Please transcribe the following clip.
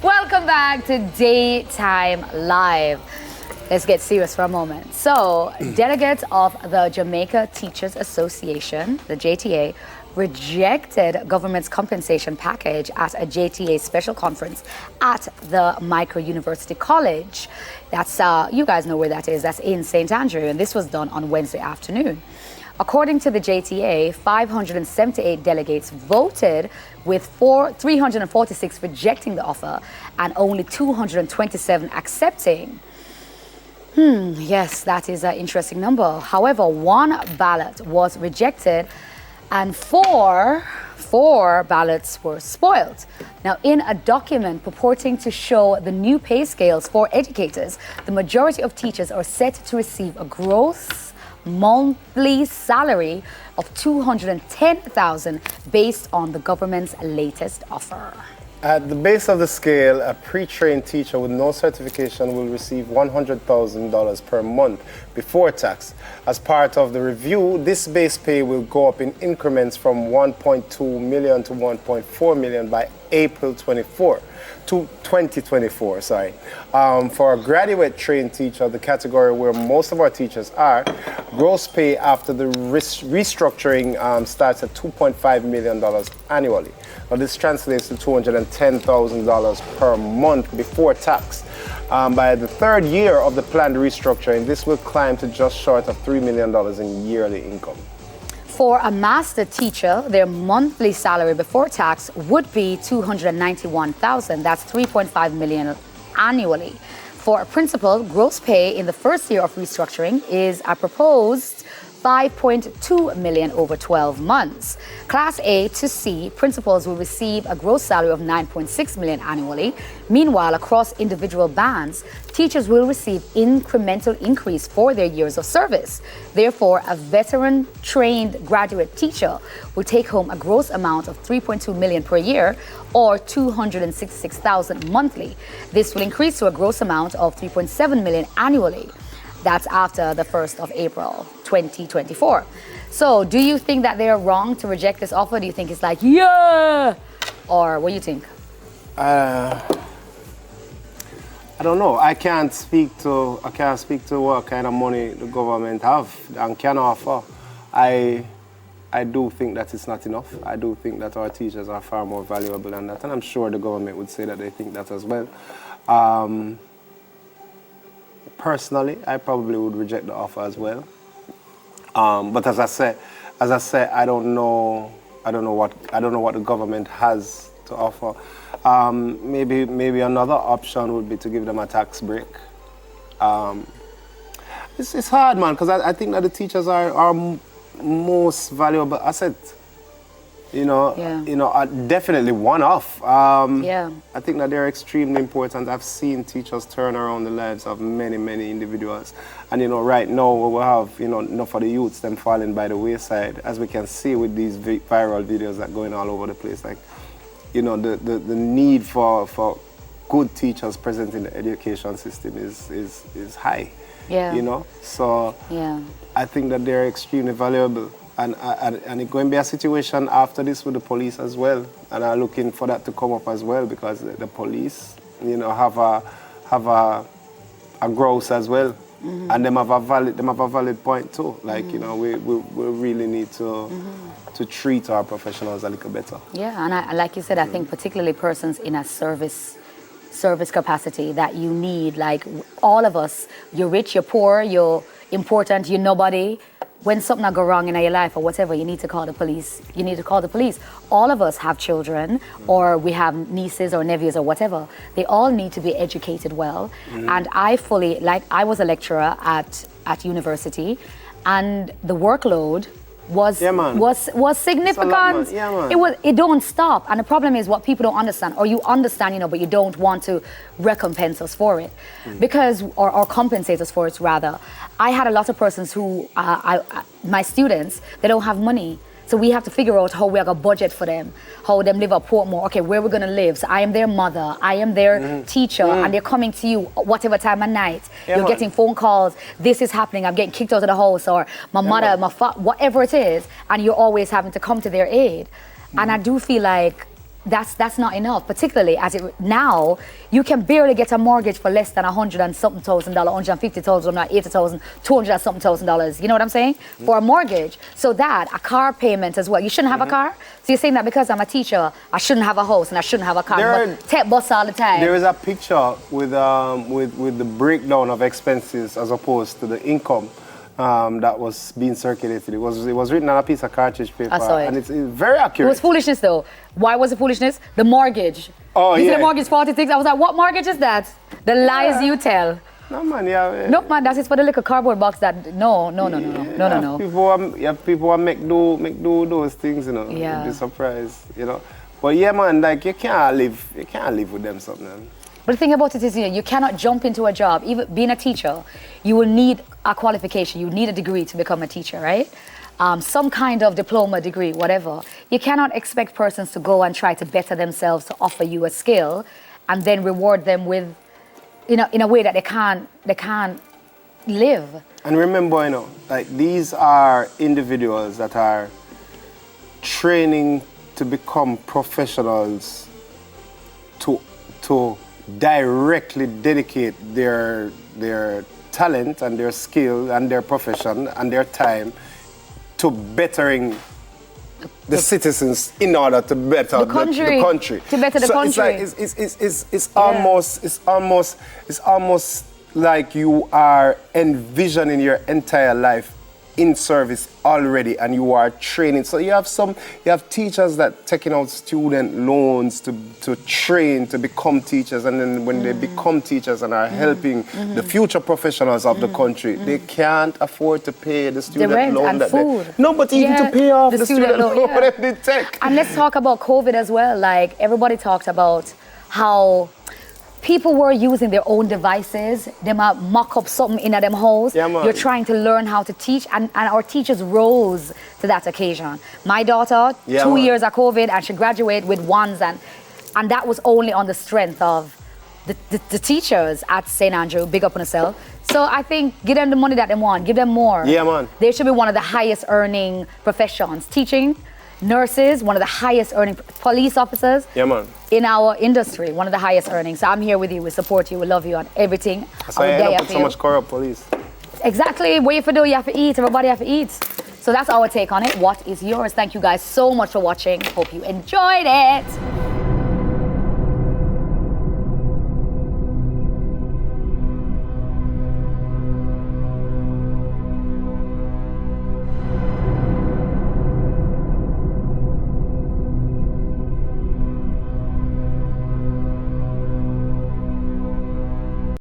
Welcome back to Daytime Live. Let's get serious for a moment. So, delegates of the Jamaica Teachers Association, the JTA, rejected government's compensation package at a JTA special conference at the Micro University College. That's, you guys know where that is. That's in St. Andrew, and this was done on Wednesday afternoon. According to the JTA, 578 delegates voted, with 346 rejecting the offer and only 227 accepting. Yes, that is an interesting number. However, one ballot was rejected and four ballots were spoiled. Now, in a document purporting to show the new pay scales for educators, the majority of teachers are set to receive a gross monthly salary of $210,000 based on the government's latest offer. At the base of the scale, a pre-trained teacher with no certification will receive $100,000 per month before tax. As part of the review, this base pay will go up in increments from $1.2 million to $1.4 million by April 2024. For a graduate trained teacher, the category where most of our teachers are, gross pay after the restructuring starts at $2.5 million annually. Now, this translates to $210,000 per month before tax. By the third year of the planned restructuring, this will climb to just short of $3 million in yearly income. For a master teacher, their monthly salary before tax would be $291,000. That's $3.5 million annually. For a principal, gross pay in the first year of restructuring is a proposed $5.2 million over 12 months. Class A to C principals will receive a gross salary of $9.6 million annually. Meanwhile, across individual bands, teachers will receive incremental increase for their years of service. Therefore, a veteran-trained graduate teacher will take home a gross amount of $3.2 million per year, or $266,000 monthly. This will increase to a gross amount of $3.7 million annually. That's after the 1st of April, 2024. So, do you think that they're wrong to reject this offer? Do you think it's like, yeah? Or what do you think? I don't know. I can't speak to what kind of money the government have and can offer. I do think that it's not enough. I do think that our teachers are far more valuable than that, and I'm sure the government would say that they think that as well. Personally, I probably would reject the offer as well. But as I said, I don't know what the government has to offer. Maybe another option would be to give them a tax break. It's hard, man, because I think that the teachers are most valuable asset. Definitely one off. I think that they're extremely important. I've seen teachers turn around the lives of many, many individuals. And, right now we have, enough of the youths, them falling by the wayside, as we can see with these viral videos that are going all over the place. Like, the need for good teachers present in the education system is high. So I think that they're extremely valuable. And it's going to be a situation after this with the police as well. And I'm looking for that to come up as well, because the police, have a gross as well. Mm-hmm. And them have a valid point too. Like, we really need to treat our professionals a little better. Yeah, and like you said, I think particularly persons in a service capacity that you need, like all of us, you're rich, you're poor, you're important, you're nobody. When something go wrong in your life or whatever, you need to call the police. All of us have children, or we have nieces or nephews or whatever. They all need to be educated well. Mm-hmm. And I was a lecturer at university, and the workload was significant. It don't stop. And the problem is what people don't understand, or you understand, but you don't want to recompense us for it, because or compensate us for it rather. I had a lot of persons who my students, they don't have money. So we have to figure out how we are gonna budget for them, how them live at Portmore. Okay, where we're gonna live. So I am their mother, I am their teacher, and they're coming to you whatever time of night. You're getting phone calls. This is happening. I'm getting kicked out of the house, or my mother, whatever it is, and you're always having to come to their aid. And I do feel like that's not enough, particularly as now you can barely get a mortgage for less than $100 and something $1,000, $150,000, $80,000, $200 and something $1,000. You know what I'm saying? For a mortgage. So that a car payment as well. You shouldn't have a car. So you're saying that because I'm a teacher, I shouldn't have a house and I shouldn't have a car. But take bus all the time. There is a picture with the breakdown of expenses as opposed to the income. That was being circulated. It was written on a piece of cartridge paper. I saw it. And it's very accurate. It was foolishness though. Why was it foolishness? The mortgage. Oh, you yeah. see the mortgage 46? I was like, what mortgage is that? The lies you tell. No man, yeah. No man, that is for the little cardboard box that no. People make do those things, you know. Yeah. You'd be surprised, you know. But yeah man, like you can't live with them something. But the thing about it is, you cannot jump into a job. Even being a teacher, you will need a qualification. You need a degree to become a teacher, right? Some kind of diploma, degree, whatever. You cannot expect persons to go and try to better themselves to offer you a skill, and then reward them with, in a way that they can't live. And remember, you know, like these are individuals that are training to become professionals to directly dedicate their talent and their skill and their profession and their time to bettering the citizens in order to better the country. To better the country. It's almost like you are envisioning your entire life in service already, and you are training. So you have teachers that taking out student loans to train to become teachers, and then when they become teachers and are helping the future professionals of the country, they can't afford to pay the student loan and food. No, but even to pay off the student loan yeah. they take. And let's talk about COVID as well. Like everybody talked about how people were using their own devices. They might mock up something in them holes. Yeah, you're trying to learn how to teach, and our teachers rose to that occasion. My daughter, 2 years of COVID, and she graduated with ones, and that was only on the strength of the teachers at St. Andrew. Big up on yourself. So I think give them the money that they want. Give them more. Yeah, man. They should be one of the highest earning professions. Teaching, nurses, one of the highest earning, police officers. Yeah, man. In our industry, one of the highest earnings. So I'm here with you, we support you, we love you on everything. That's why I end up with so much corrupt police. Exactly, what you have to do, you have to eat, everybody have to eat. So that's our take on it. What is yours? Thank you guys so much for watching. Hope you enjoyed it.